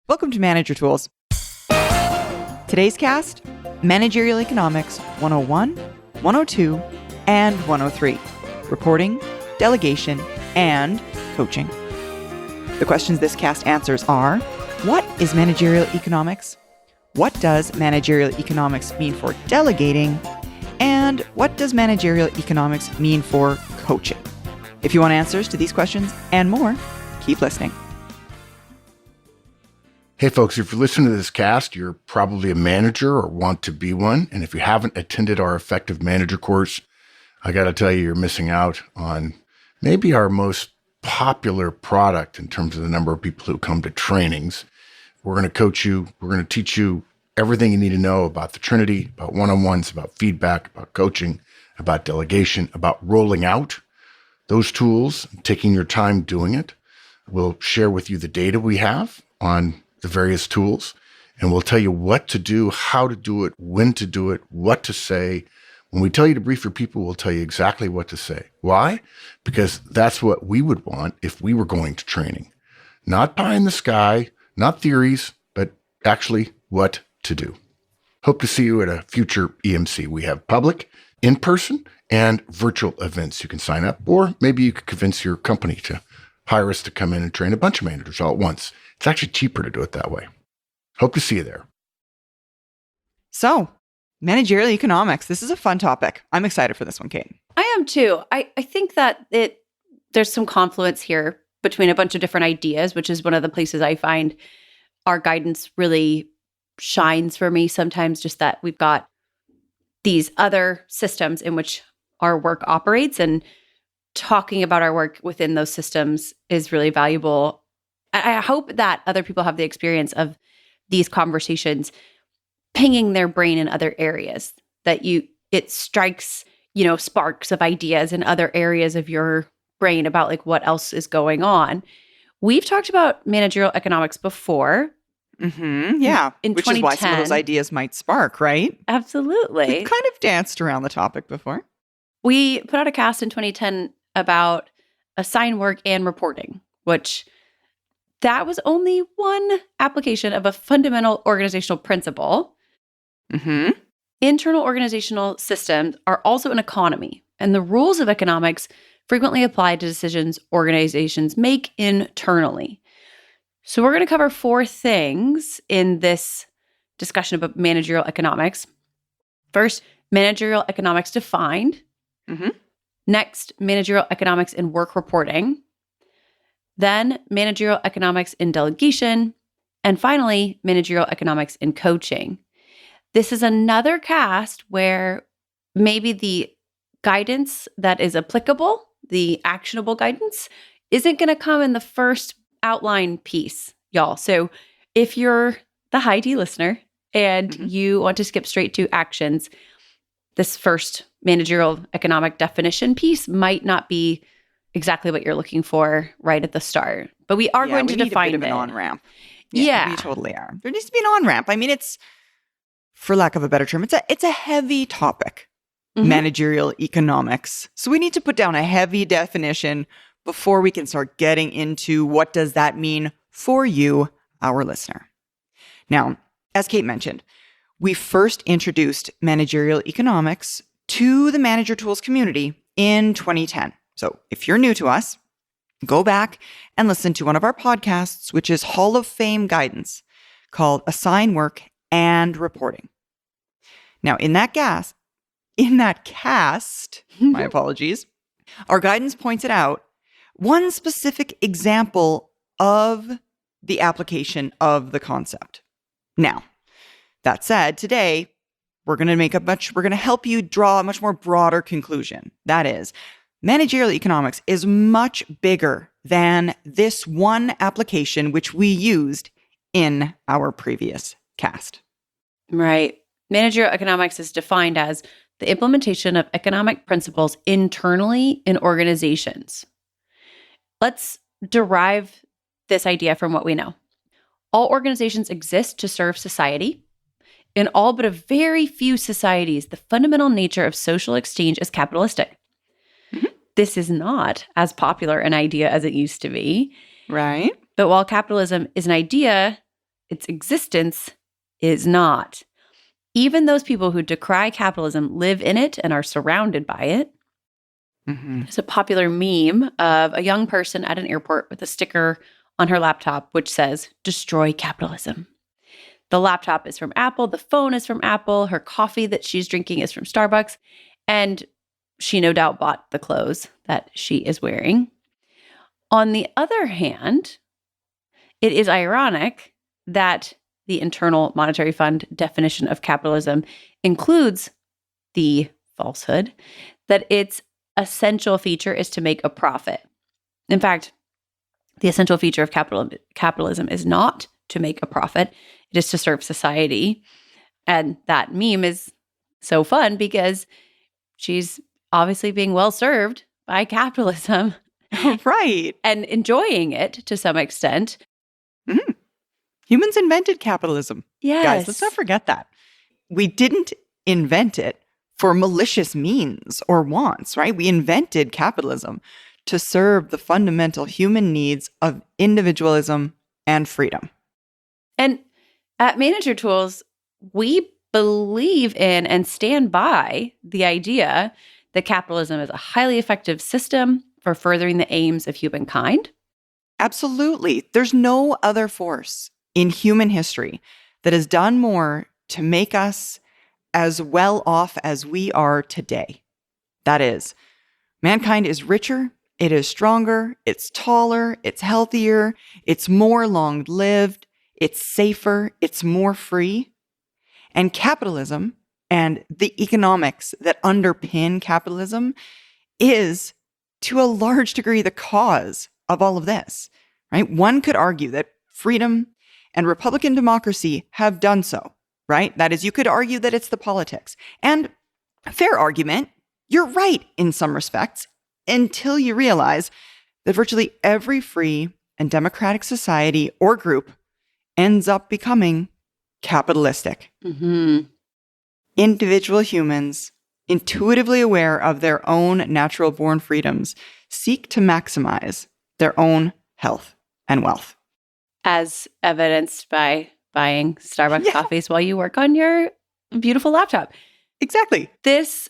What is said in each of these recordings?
Welcome to Manager Tools. Today's cast, Managerial Economics 101, 102, and 103. Reporting, delegation, and coaching. The questions this cast answers are, what is managerial economics? What does managerial economics mean for delegating? And what does managerial economics mean for coaching? If you want answers to these questions and more, keep listening. Hey folks, if you're listening to this cast, you're probably a manager or want to be one. And if you haven't attended our Effective Manager course, I got to tell you, you're missing out on maybe our most popular product in terms of the number of people who come to trainings. We're going to coach you. We're going to teach you everything you need to know about the Trinity, about one-on-ones, about feedback, about coaching, about delegation, about rolling out those tools, taking your time doing it. We'll share with you the data we have on the various tools, and we'll tell you what to do, how to do it, when to do it, what to say. When we tell you to brief your people, we'll tell you exactly what to say. Why? Because that's what we would want if we were going to training. Not pie in the sky, not theories, but actually what to do. Hope to see you at a future EMC. We have public, in-person, and virtual events you can sign up, or maybe you could convince your company to hire us to come in and train a bunch of managers all at once. It's actually cheaper to do it that way. Hope to see you there. So, managerial economics. This is a fun topic. I'm excited for this one, Kate. I am too. I think that there's some confluence here between a bunch of different ideas, which is one of the places I find our guidance really shines for me sometimes, just that we've got these other systems in which our work operates, and talking about our work within those systems is really valuable. I hope that other people have the experience of these conversations pinging their brain in other areas, that it strikes, sparks of ideas in other areas of your brain about like what else is going on. We've talked about managerial economics before. Mm-hmm. Yeah. In Which 2010. is why some of those ideas might spark, right? Absolutely. We've kind of danced around the topic before. We put out a cast in 2010 about assigned work and reporting, which that was only one application of a fundamental organizational principle. Mm-hmm. Internal organizational systems are also an economy, and the rules of economics frequently apply to decisions organizations make internally. So we're going to cover 4 things in this discussion about managerial economics. First, managerial economics defined. Mm-hmm. Next, managerial economics in work reporting. Then managerial economics in delegation. And finally, managerial economics in coaching. This is another cast where maybe the guidance that is applicable, the actionable guidance, isn't going to come in the first outline piece, y'all. So if you're the high D listener and you want to skip straight to actions, this first managerial economic definition piece might not be exactly what you're looking for right at the start. But we are going to define a bit of an on-ramp. Yeah, we totally are. There needs to be an on-ramp. I mean, it's, for lack of a better term, it's a heavy topic, managerial economics. So we need to put down a heavy definition before we can start getting into what does that mean for you, our listener. Now, as Kate mentioned, we first introduced managerial economics to the Manager Tools community in 2010. So if you're new to us, go back and listen to one of our podcasts, which is Hall of Fame guidance, called Assign Work and Reporting. Now, in that cast, my apologies, our guidance pointed out one specific example of the application of the concept. Now, that said, today we're going to help you draw a much more broader conclusion. That is, managerial economics is much bigger than this one application which we used in our previous cast. Right. Managerial economics is defined as the implementation of economic principles internally in organizations. Let's derive this idea from what we know. All organizations exist to serve society. In all but a very few societies, the fundamental nature of social exchange is capitalistic. This is not as popular an idea as it used to be. Right. But while capitalism is an idea, its existence is not. Even those people who decry capitalism live in it and are surrounded by it. Mm-hmm. There's a popular meme of a young person at an airport with a sticker on her laptop which says, "Destroy capitalism." The laptop is from Apple. The phone is from Apple. Her coffee that she's drinking is from Starbucks. And she no doubt bought the clothes that she is wearing. On the other hand, it is ironic that the Internal Monetary Fund definition of capitalism includes the falsehood that its essential feature is to make a profit. In fact, the essential feature of capitalism is not to make a profit. It is to serve society. And that meme is so fun because she's obviously being well served by capitalism. Right. And enjoying it to some extent. Mm-hmm. Humans invented capitalism. Yes. Guys, let's not forget that. We didn't invent it for malicious means or wants, right? We invented capitalism to serve the fundamental human needs of individualism and freedom. And at Manager Tools, we believe in and stand by the idea that capitalism is a highly effective system for furthering the aims of humankind. Absolutely. There's no other force in human history that has done more to make us as well off as we are today. That is, mankind is richer, it is stronger, it's taller, it's healthier, it's more long-lived, it's safer, it's more free. And capitalism and the economics that underpin capitalism is, to a large degree, the cause of all of this, right? One could argue that freedom and Republican democracy have done so, right? That is, you could argue that it's the politics. And fair argument, you're right in some respects, until you realize that virtually every free and democratic society or group ends up becoming capitalistic. Mm-hmm. Individual humans, intuitively aware of their own natural-born freedoms, seek to maximize their own health and wealth. As evidenced by buying Starbucks coffees while you work on your beautiful laptop. Exactly. This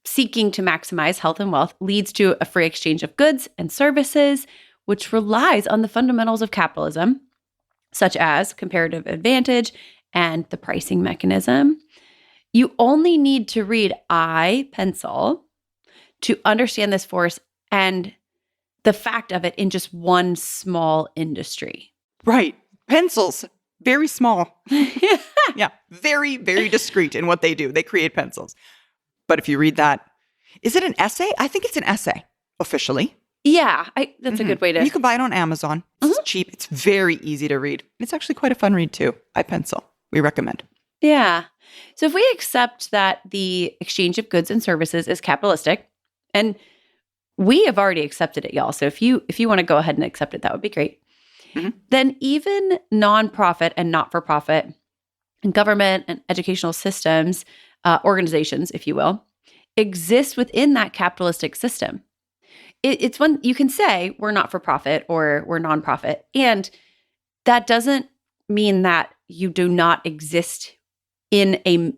seeking to maximize health and wealth leads to a free exchange of goods and services, which relies on the fundamentals of capitalism, such as comparative advantage and the pricing mechanism. You only need to read I, Pencil, to understand this force and the fact of it in just one small industry. Right. Pencils, very small. Yeah, very, very discreet in what they do. They create pencils. But if you read that, is it an essay? I think it's an essay, officially. Yeah, that's a good way to... You can buy it on Amazon. It's cheap. It's very easy to read. It's actually quite a fun read, too. iPencil. We recommend. Yeah. So if we accept that the exchange of goods and services is capitalistic, and we have already accepted it, y'all. So if you want to go ahead and accept it, that would be great. Mm-hmm. Then even nonprofit and not-for-profit and government and educational systems, organizations, if you will, exist within that capitalistic system. It's one you can say we're not-for-profit or we're nonprofit, and that doesn't mean that you do not exist in a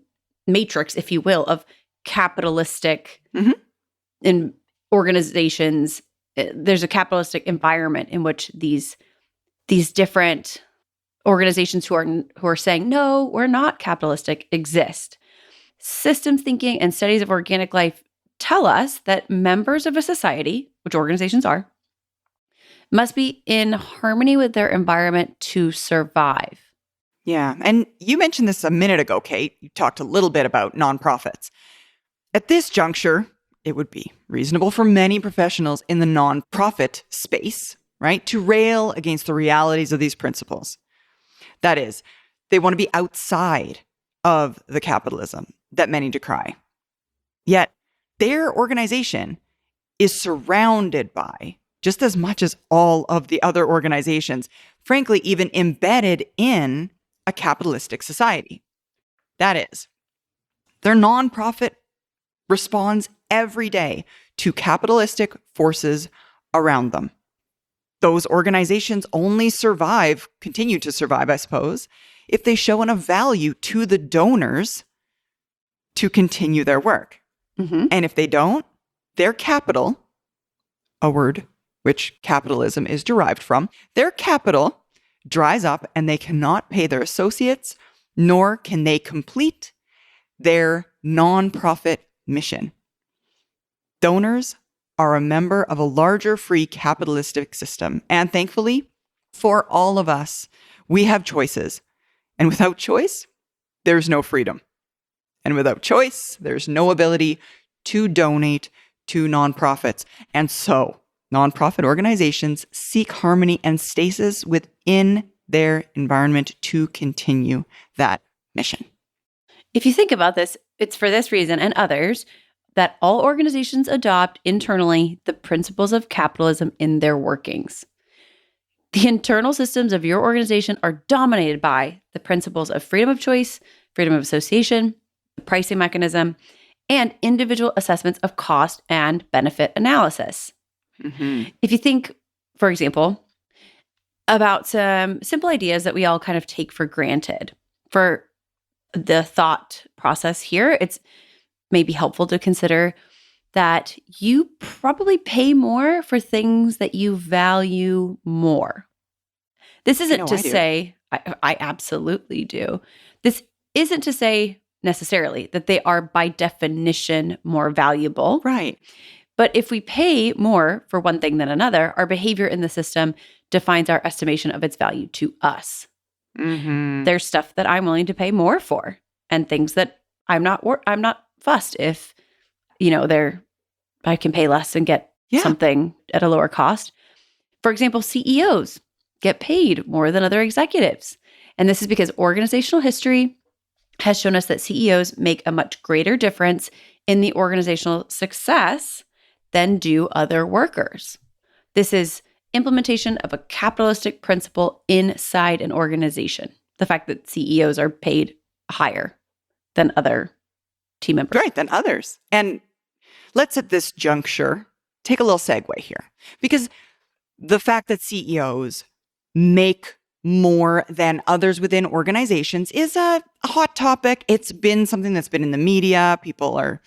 matrix, if you will, of capitalistic in organizations. There's a capitalistic environment in which these different organizations who are saying, no, we're not capitalistic, exist. Systems thinking and studies of organic life tell us that members of a society, which organizations are, must be in harmony with their environment to survive. Yeah, and you mentioned this a minute ago, Kate. You talked a little bit about nonprofits. At this juncture, it would be reasonable for many professionals in the nonprofit space, right, to rail against the realities of these principles. That is, they want to be outside of the capitalism that many decry. Yet, their organization is surrounded by, just as much as all of the other organizations, frankly, even embedded in a capitalistic society. That is, their nonprofit responds every day to capitalistic forces around them. Those organizations only continue to survive, I suppose, if they show enough value to the donors to continue their work. Mm-hmm. And if they don't, their capital, a word which capitalism is derived from, their capital dries up and they cannot pay their associates, nor can they complete their nonprofit mission. Donors are a member of a larger free capitalistic system. And thankfully, for all of us, we have choices. And without choice, there's no freedom. And without choice, there's no ability to donate to nonprofits. And so, nonprofit organizations seek harmony and stasis within their environment to continue that mission. If you think about this, it's for this reason and others that all organizations adopt internally the principles of capitalism in their workings. The internal systems of your organization are dominated by the principles of freedom of choice, freedom of association, the pricing mechanism, and individual assessments of cost and benefit analysis. Mm-hmm. If you think, for example, about some simple ideas that we all kind of take for granted, for the thought process here, it's maybe helpful to consider that you probably pay more for things that you value more. This isn't to say, I absolutely do. This isn't to say necessarily that they are by definition more valuable. Right. But if we pay more for one thing than another, our behavior in the system defines our estimation of its value to us. Mm-hmm. There's stuff that I'm willing to pay more for, and things that I'm not fussed if, I can pay less and get something at a lower cost. For example, CEOs get paid more than other executives. And this is because organizational history has shown us that CEOs make a much greater difference in the organizational success than do other workers. This is implementation of a capitalistic principle inside an organization. The fact that CEOs are paid higher than other team members. Right, than others. And let's at this juncture take a little segue here, because the fact that CEOs make more than others within organizations is a hot topic. It's been something that's been in the media. People are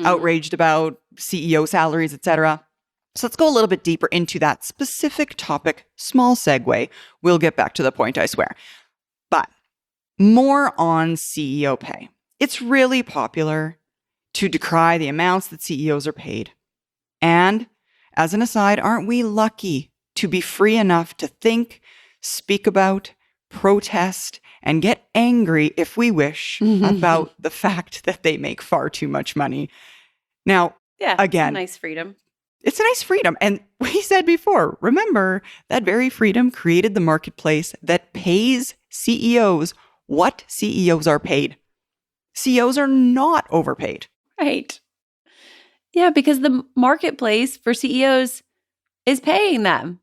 outraged about CEO salaries, etc. So let's go a little bit deeper into that specific topic. Small segue. We'll get back to the point, I swear. But more on CEO pay. It's really popular to decry the amounts that CEOs are paid. And as an aside, aren't we lucky to be free enough to think, speak about, protest, and get angry if we wish about the fact that they make far too much money? Now, again, it's a nice freedom. It's a nice freedom. And we said before, remember, that very freedom created the marketplace that pays CEOs what CEOs are paid. CEOs are not overpaid. Right. Yeah, because the marketplace for CEOs is paying them.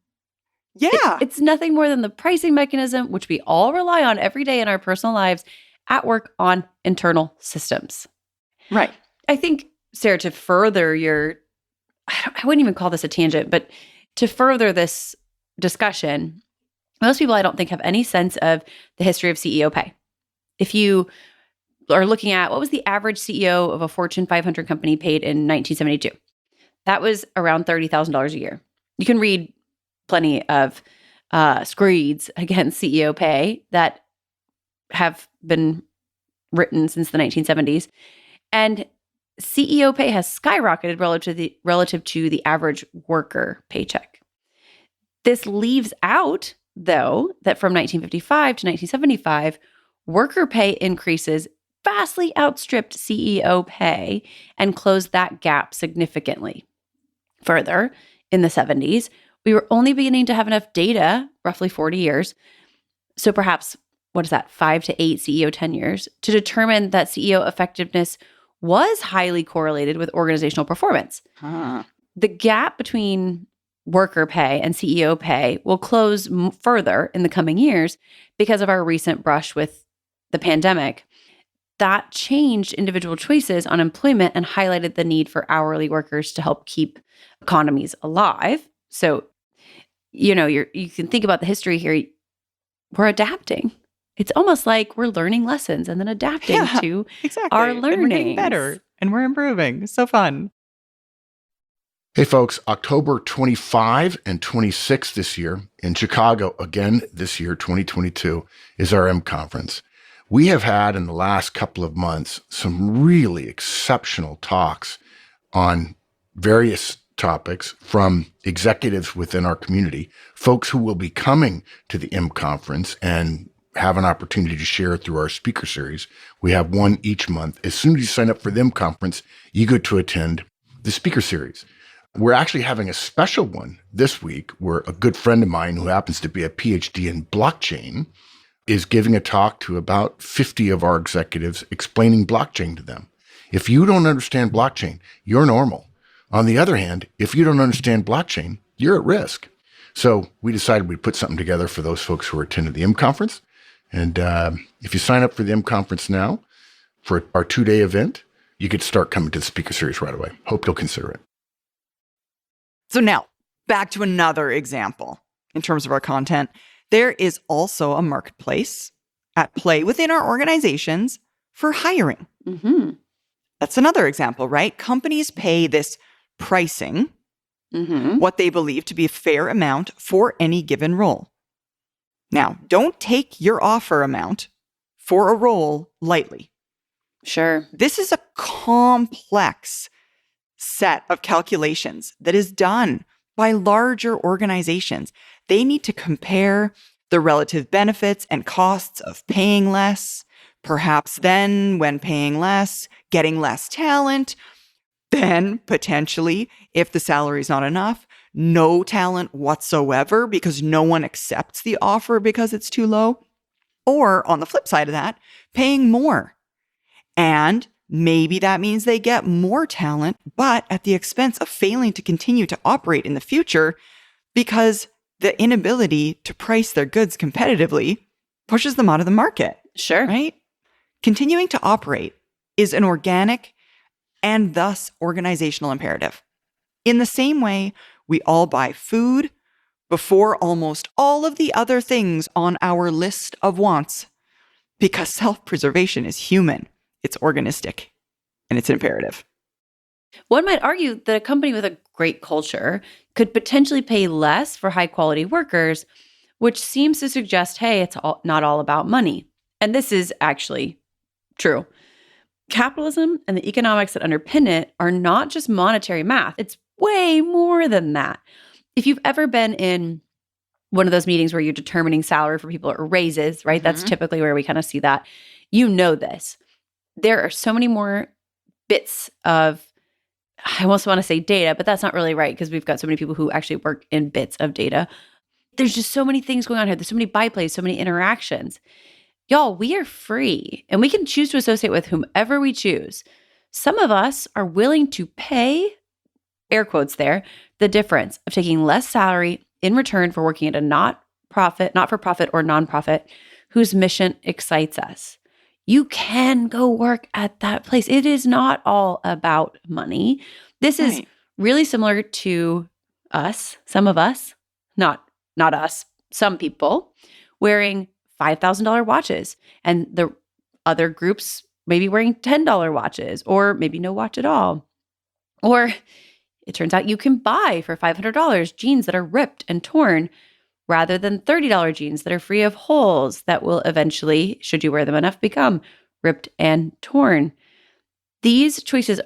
Yeah. It's nothing more than the pricing mechanism, which we all rely on every day in our personal lives at work on internal systems. Right. I think, Sarah, to further I wouldn't even call this a tangent, but to further this discussion, most people I don't think have any sense of the history of CEO pay. If you are looking at what was the average CEO of a Fortune 500 company paid in 1972, that was around $30,000 a year. You can read plenty of screeds against CEO pay that have been written since the 1970s. And CEO pay has skyrocketed relative to the average worker paycheck. This leaves out, though, that from 1955 to 1975, worker pay increases vastly outstripped CEO pay and closed that gap significantly. Further, in the 70s, we were only beginning to have enough data, roughly 40 years, so perhaps, 5 to 8 CEO tenures, to determine that CEO effectiveness was highly correlated with organizational performance. The gap between worker pay and CEO pay will close further in the coming years because of our recent brush with the pandemic. That changed individual choices on employment and highlighted the need for hourly workers to help keep economies alive. So you can think about the history here. We're adapting. It's almost like we're learning lessons and then adapting to our learnings. And we're getting better and we're improving. So fun. Hey folks, October 25 and 26 this year in Chicago, again this year, 2022, is our M Conference. We have had in the last couple of months some really exceptional talks on various topics from executives within our community, folks who will be coming to the M Conference and have an opportunity to share through our speaker series. We have one each month. As soon as you sign up for the M Conference, you get to attend the speaker series. We're actually having a special one this week where a good friend of mine who happens to be a PhD in blockchain is giving a talk to about 50 of our executives explaining blockchain to them. If you don't understand blockchain, you're normal. On the other hand, if you don't understand blockchain, you're at risk. So we decided we'd put something together for those folks who are attending the M Conference. And if you sign up for the M Conference now for our 2-day event, you could start coming to the speaker series right away. Hope you'll consider it. So now, back to another example in terms of our content. There is also a marketplace at play within our organizations for hiring. Mm-hmm. That's another example, right? Companies pay this pricing, what they believe to be a fair amount for any given role. Now, don't take your offer amount for a role lightly. Sure. This is a complex set of calculations that is done by larger organizations. They need to compare the relative benefits and costs of paying less, perhaps then when paying less, getting less talent, then potentially, if the salary is not enough, no talent whatsoever because no one accepts the offer because it's too low. Or on the flip side of that, paying more. And maybe that means they get more talent, but at the expense of failing to continue to operate in the future because the inability to price their goods competitively pushes them out of the market. Sure. Right? Continuing to operate is an organic and thus organizational imperative. In the same way, we all buy food before almost all of the other things on our list of wants because self-preservation is human. It's organistic, and it's imperative. One might argue that a company with a great culture could potentially pay less for high-quality workers, which seems to suggest, hey, it's not all about money. And this is actually true. Capitalism and the economics that underpin it are not just monetary math. It's way more than that. If you've ever been in one of those meetings where you're determining salary for people or raises, right? That's typically where we kind of see that. You know this. There are so many more bits of, I almost want to say data, but that's not really right because we've got so many people who actually work in bits of data. There's just so many things going on here. There's so many byplays, so many interactions. Y'all, we are free and we can choose to associate with whomever we choose. Some of us are willing to pay, air quotes there, the difference of taking less salary in return for working at a not-for-profit or nonprofit whose mission excites us. You can go work at that place. It is not all about money. This is really similar to us, some of us, not us, some people, wearing $5,000 watches and the other groups maybe wearing $10 watches or maybe no watch at all. Or it turns out you can buy for $500 jeans that are ripped and torn rather than $30 jeans that are free of holes that will eventually, should you wear them enough, become ripped and torn. These choices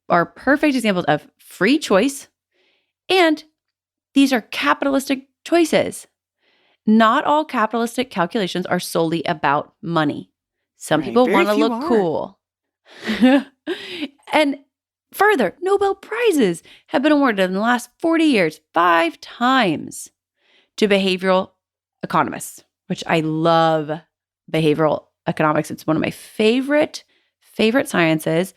are perfect examples of free choice, and these are capitalistic choices. Not all capitalistic calculations are solely about money. Some people want to look cool. And further, Nobel Prizes have been awarded in the last 40 years, 5 times, to behavioral economists, which I love behavioral economics. It's one of my favorite sciences.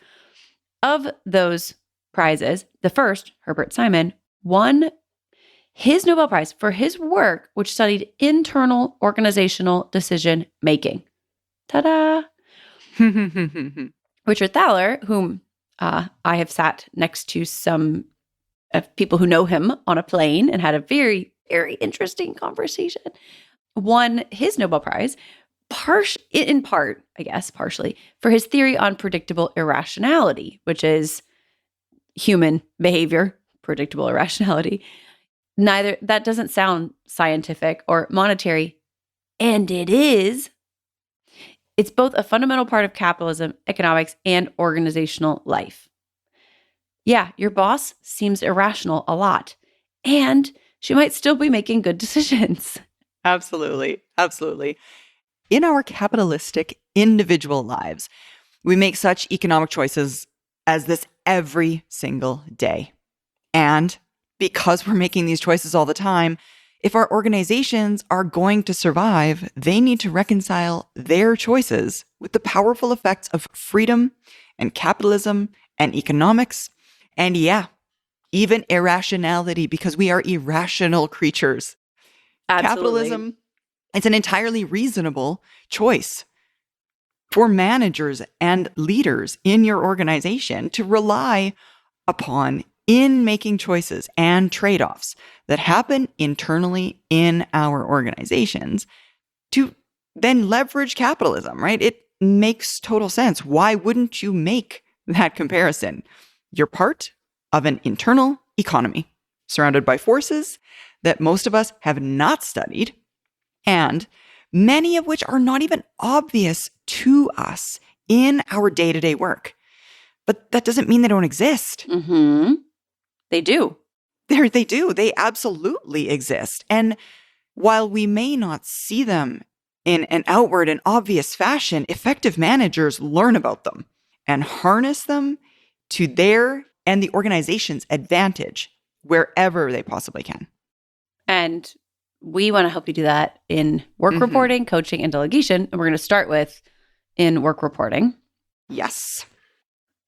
Of those prizes, the first, Herbert Simon, won his Nobel Prize for his work, which studied internal organizational decision making. Ta-da! Richard Thaler, whom I have sat next to some of people who know him on a plane and had a very very interesting conversation. Won his Nobel Prize, in part, I guess, partially, for his theory on predictable irrationality, which is human behavior, predictable irrationality. That doesn't sound scientific or monetary, and it is. It's both a fundamental part of capitalism, economics, and organizational life. Yeah, your boss seems irrational a lot, and she might still be making good decisions. Absolutely. Absolutely. In our capitalistic individual lives, we make such economic choices as this every single day. And because we're making these choices all the time, if our organizations are going to survive, they need to reconcile their choices with the powerful effects of freedom and capitalism and economics. And yeah, even irrationality, because we are irrational creatures. Absolutely. Capitalism, it's an entirely reasonable choice for managers and leaders in your organization to rely upon in making choices and trade-offs that happen internally in our organizations to then leverage capitalism, right? It makes total sense. Why wouldn't you make that comparison? You're part of an internal economy surrounded by forces that most of us have not studied, and many of which are not even obvious to us in our day-to-day work. But that doesn't mean they don't exist. Mm-hmm. They do. They do. They absolutely exist. And while we may not see them in an outward and obvious fashion, effective managers learn about them and harness them to their and the organization's advantage wherever they possibly can. And we want to help you do that in work reporting, coaching, and delegation. And we're going to start with in work reporting. Yes.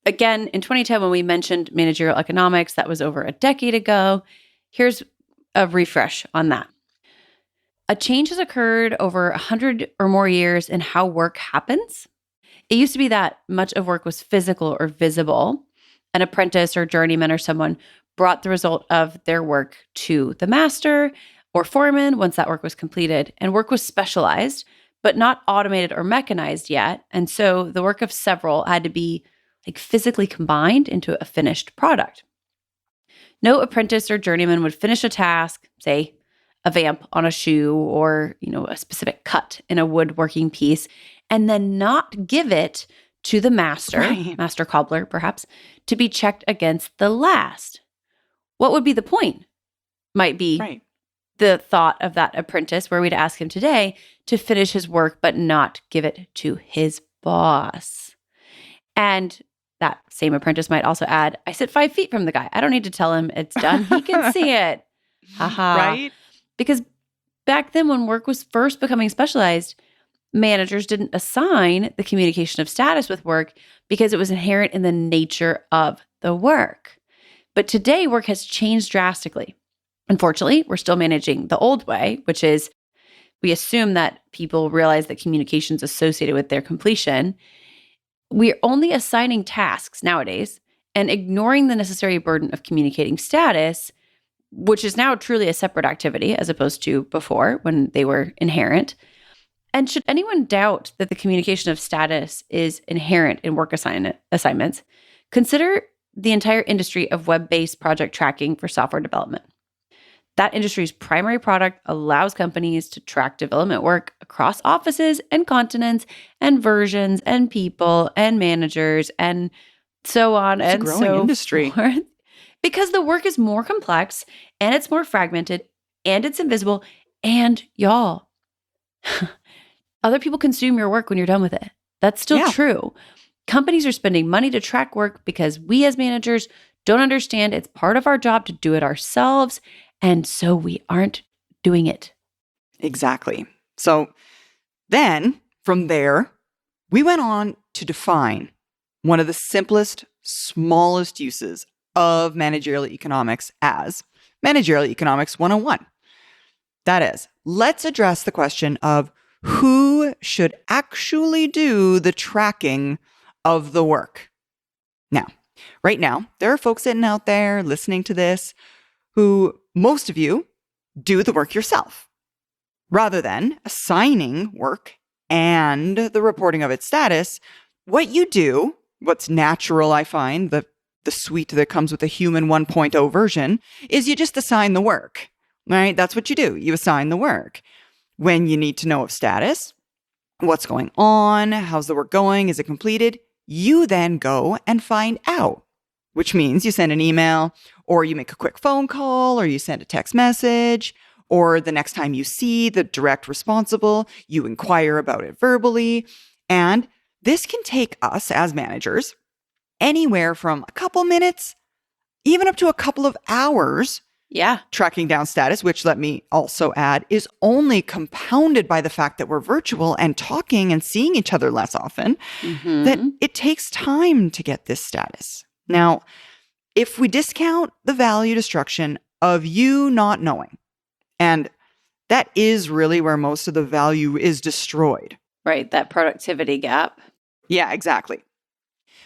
Again, in 2010, when we mentioned managerial economics, that was over a decade ago. Here's a refresh on that. A change has occurred over 100 or more years in how work happens. It used to be that much of work was physical or visible. An apprentice or journeyman or someone brought the result of their work to the master or foreman once that work was completed. And work was specialized, but not automated or mechanized yet. And so the work of several had to be physically combined into a finished product. No apprentice or journeyman would finish a task, say a vamp on a shoe or, a specific cut in a woodworking piece, and then not give it to the master, right. master cobbler perhaps, to be checked against the last. What would be the point? Might be right. the thought of that apprentice where we'd ask him today to finish his work but not give it to his boss. And that same apprentice might also add, I sit 5 feet from the guy. I don't need to tell him it's done. He can see it. Haha. Right? Because back then when work was first becoming specialized, managers didn't assign the communication of status with work because it was inherent in the nature of the work. But today, work has changed drastically. Unfortunately, we're still managing the old way, which is we assume that people realize that communication is associated with their completion. We're only assigning tasks nowadays and ignoring the necessary burden of communicating status, which is now truly a separate activity as opposed to before when they were inherent. And should anyone doubt that the communication of status is inherent in work assignments, consider the entire industry of web-based project tracking for software development. That industry's primary product allows companies to track development work across offices and continents and versions and people and managers and so on it's and a growing so industry. forth. Because the work is more complex and it's more fragmented and it's invisible and y'all, other people consume your work when you're done with it. That's still true. Companies are spending money to track work because we as managers don't understand it's part of our job to do it ourselves. And so we aren't doing it. Exactly. So then from there, we went on to define one of the simplest, smallest uses of managerial economics as Managerial Economics 101. That is, let's address the question of who should actually do the tracking of the work. Now, right now, there are folks sitting out there listening to this who most of you do the work yourself. Rather than assigning work and the reporting of its status, what you do, what's natural, I find, the suite that comes with a human 1.0 version, is you just assign the work, right? That's what you do. You assign the work. When you need to know of status, what's going on, how's the work going, is it completed, you then go and find out, which means you send an email or you make a quick phone call or you send a text message, or the next time you see the direct responsible, you inquire about it verbally. And this can take us as managers anywhere from a couple minutes, even up to a couple of hours. Yeah. Tracking down status, which let me also add, is only compounded by the fact that we're virtual and talking and seeing each other less often, that it takes time to get this status. Now, if we discount the value destruction of you not knowing, and that is really where most of the value is destroyed. Right, that productivity gap. Yeah, exactly.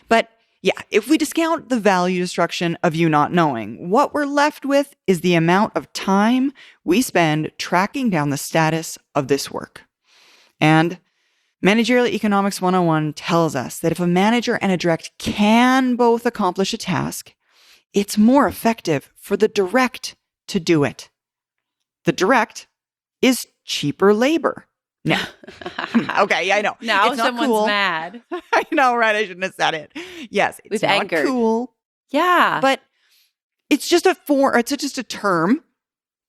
But yeah, if we discount the value destruction of you not knowing, what we're left with is the amount of time we spend tracking down the status of this work. And Managerial Economics 101 tells us that if a manager and a direct can both accomplish a task, it's more effective for the direct to do it. The direct is cheaper labor. No. Okay, yeah, I know. Now it's not someone's cool. mad. I know, right? I shouldn't have said it. Yes, it's We've not angered. cool. Yeah. But it's just a term,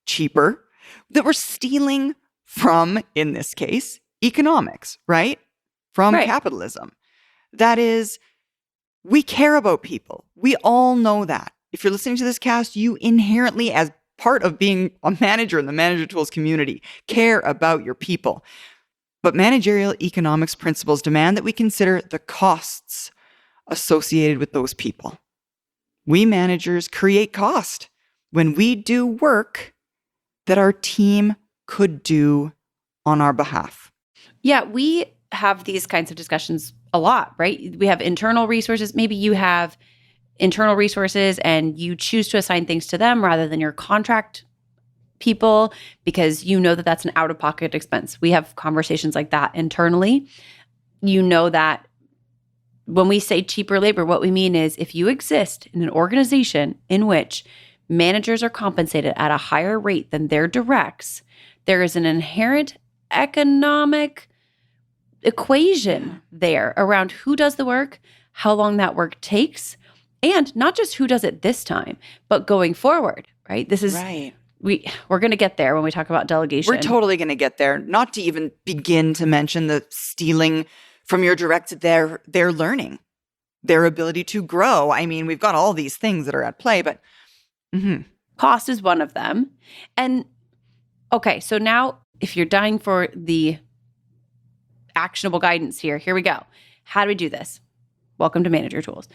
cheaper, that we're stealing from, in this case, economics, right? From capitalism. That is, we care about people. We all know that. If you're listening to this cast, you inherently, as part of being a manager in the Manager Tools community, care about your people. But managerial economics principles demand that we consider the costs associated with those people. We managers create cost when we do work that our team could do on our behalf. Yeah, we have these kinds of discussions a lot, right? We have internal resources. Maybe you have internal resources and you choose to assign things to them rather than your contract people because you know that that's an out-of-pocket expense. We have conversations like that internally. You know that when we say cheaper labor, what we mean is if you exist in an organization in which managers are compensated at a higher rate than their directs, there is an inherent economic equation there around who does the work, how long that work takes, and not just who does it this time, but going forward, right? This is right. We're going to get there when we talk about delegation. We're totally going to get there. Not to even begin to mention the stealing from your direct their learning, their ability to grow. I mean, we've got all these things that are at play, but cost is one of them. And okay, so now if you're dying for the actionable guidance here we go. How do we do this? Welcome to Manager Tools.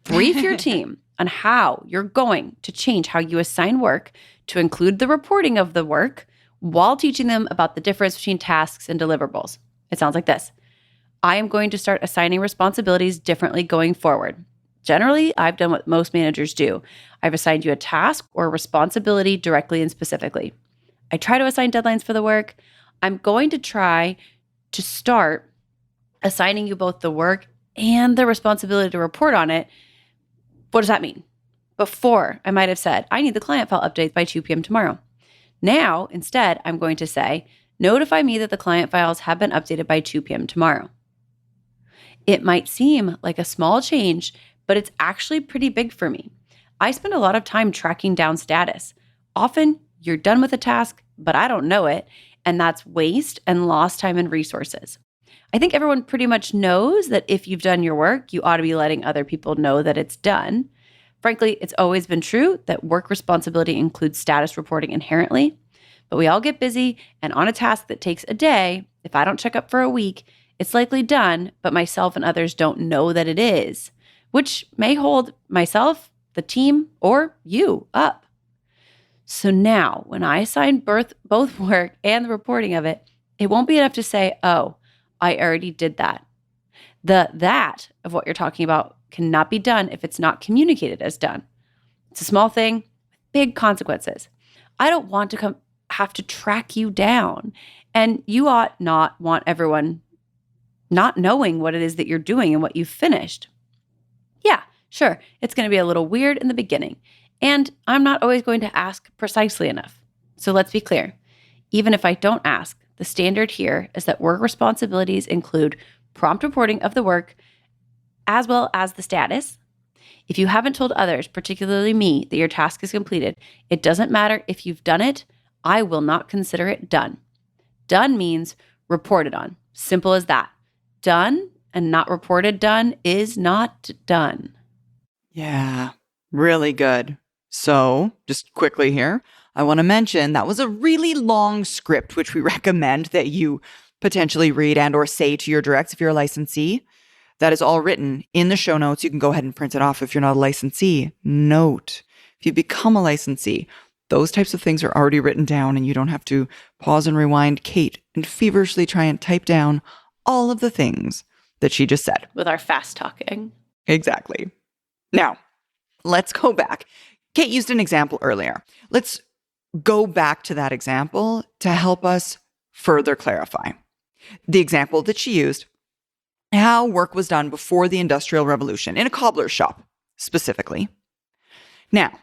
Brief your team on how you're going to change how you assign work to include the reporting of the work while teaching them about the difference between tasks and deliverables. It sounds like this. I am going to start assigning responsibilities differently going forward. Generally, I've done what most managers do. I've assigned you a task or a responsibility directly and specifically. I try to assign deadlines for the work. I'm going to try to start assigning you both the work and the responsibility to report on it. What does that mean? Before, I might have said, I need the client file updates by 2 p.m. tomorrow. Now, instead, I'm going to say, notify me that the client files have been updated by 2 p.m. tomorrow. It might seem like a small change, but it's actually pretty big for me. I spend a lot of time tracking down status. Often, you're done with a task, but I don't know it, and that's waste and lost time and resources. I think everyone pretty much knows that if you've done your work, you ought to be letting other people know that it's done. Frankly, it's always been true that work responsibility includes status reporting inherently, but we all get busy, and on a task that takes a day, if I don't check up for a week, it's likely done, but myself and others don't know that it is, which may hold myself, the team, or you up. So now, when I assign both work and the reporting of it, it won't be enough to say, oh, I already did that. That of what you're talking about cannot be done if it's not communicated as done. It's a small thing with big consequences. I don't want to have to track you down. And you ought not want everyone not knowing what it is that you're doing and what you've finished. Yeah, sure, it's going to be a little weird in the beginning. And I'm not always going to ask precisely enough. So let's be clear. Even if I don't ask, the standard here is that work responsibilities include prompt reporting of the work as well as the status. If you haven't told others, particularly me, that your task is completed, it doesn't matter if you've done it, I will not consider it done. Done means reported on. Simple as that. Done and not reported done is not done. Yeah, really good. So, just quickly here, I want to mention that was a really long script, which we recommend that you potentially read and or say to your directs if you're a licensee. That is all written in the show notes. You can go ahead and print it off if you're not a licensee. Note, if you become a licensee, those types of things are already written down and you don't have to pause and rewind Kate and feverishly try and type down all of the things that she just said. With our fast talking. Exactly. Now, let's go back. Kate used an example earlier. Let's go back to that example to help us further clarify. The example that she used, how work was done before the Industrial Revolution in a cobbler's shop, specifically. Now,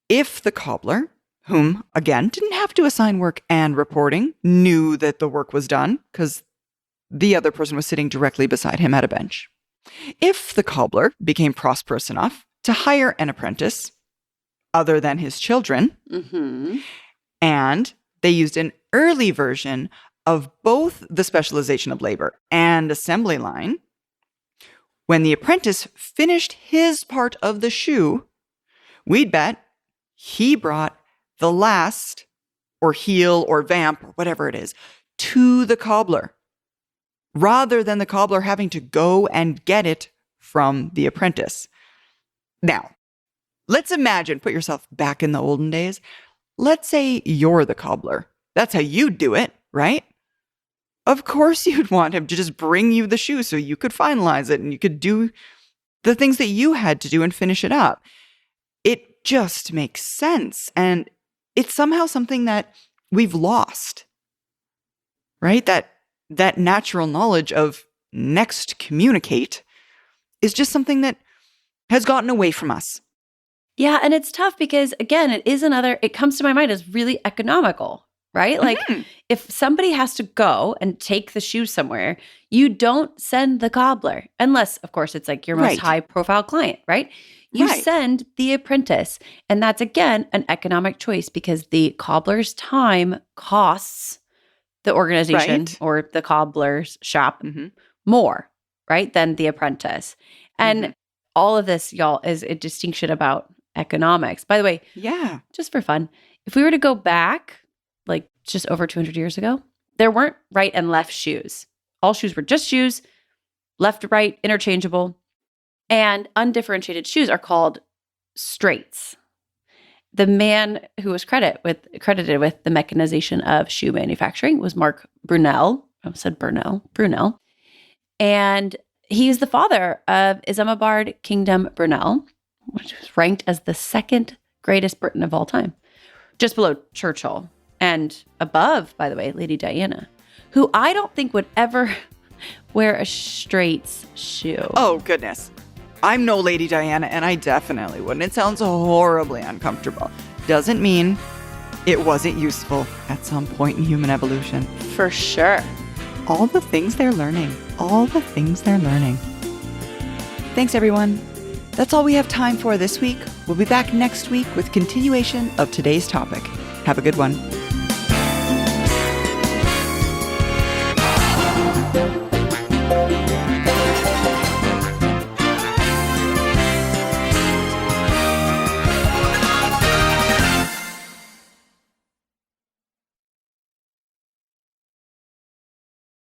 if the cobbler, whom, again, didn't have to assign work and reporting, knew that the work was done because the other person was sitting directly beside him at a bench. If the cobbler became prosperous enough to hire an apprentice other than his children, and they used an early version of both the specialization of labor and assembly line, when the apprentice finished his part of the shoe, we'd bet he brought the last, or heel, or vamp, or whatever it is, to the cobbler, rather than the cobbler having to go and get it from the apprentice. Now, let's imagine, put yourself back in the olden days. Let's say you're the cobbler. That's how you'd do it, right? Of course you'd want him to just bring you the shoe so you could finalize it and you could do the things that you had to do and finish it up. It just makes sense. And it's somehow something that we've lost, right? That natural knowledge of next communicate is just something that has gotten away from us. Yeah, and it's tough because, again, it comes to my mind as really economical, right? Like, if somebody has to go and take the shoe somewhere, you don't send the cobbler, unless, of course, it's like your most high-profile client, right? You send the apprentice, and that's, again, an economic choice because the cobbler's time costs the organization or the cobbler's shop more, right, than the apprentice. And all of this, y'all, is a distinction about economics. By the way, just for fun, if we were to go back, like just over 200 years ago, there weren't right and left shoes. All shoes were just shoes, left to right, interchangeable. And undifferentiated shoes are called straights. The man who was credited with the mechanization of shoe manufacturing was Mark Brunel. I said Brunel. And he's the father of Isambard Kingdom Brunel, which was ranked as the second greatest Briton of all time, just below Churchill. And above, by the way, Lady Diana, who I don't think would ever wear a straights shoe. Oh, goodness. I'm no Lady Diana, and I definitely wouldn't. It sounds horribly uncomfortable. Doesn't mean it wasn't useful at some point in human evolution. For sure. All the things they're learning. Thanks, everyone. That's all we have time for this week. We'll be back next week with continuation of today's topic. Have a good one.